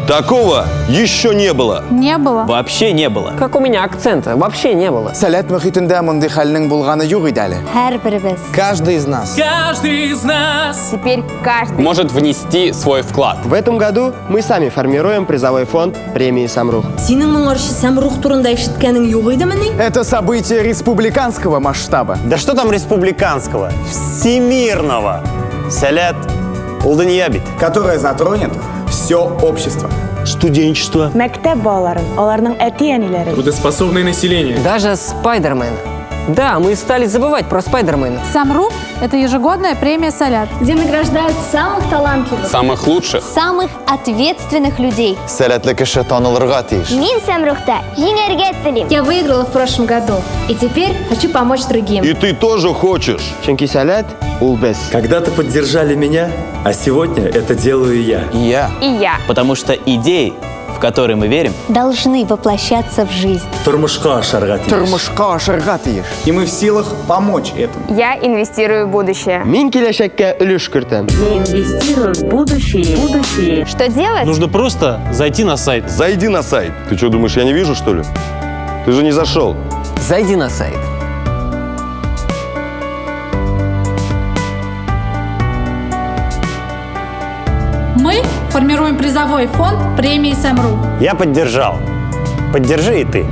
Такого еще не было. Не было. Вообще не было. Как у меня акцента, вообще не было. Сәләт мөхитендә мондый хәлнең булганы юк иде әле. Һәрберебез. Каждый из нас. Каждый из нас Теперь каждый. может внести свой вклад. В этом году мы сами формируем призовой фонд премии «Самрух». Синең моңарчы Самрух турында ишеткәнең юк идемени? Это событие республиканского масштаба. Да что там республиканского? Всемирного. Сәләт ул дөнья бит. Которое затронет все общество. Студенчество. Мәктәп балаларын, аларның әти-әниләре. трудоспособное население. Даже Спайдермена. Да, мы стали забывать про Спайдермена. Самру – это ежегодная премия «Салят». Где награждают самых талантливых, Самых лучших. самых ответственных людей. Сәләтле кеше танылырга тиеш. Мин Самрухта җиңәргә телим. Я выиграла в прошлом году и теперь хочу помочь другим. И ты тоже хочешь. Чөнки сәләт ул без. Когда-то поддержали меня, а сегодня это делаю я. Я. И я. Потому что идеи, в которые мы верим, Должны воплощаться в жизнь. Тормышка ашарга тиеш. Тормышка ашырга тиеш. И мы в силах помочь этому. Я инвестирую в будущее. Мин киләчәккә өлеш кертәм. Что делать? нужно просто зайти на сайт. Зайди на сайт. Ты что, думаешь, я не вижу, что ли? Ты же не зашел. Зайди на сайт. Мы формируем призовой фонд премии «Самру». Я поддержал. Поддержи и ты.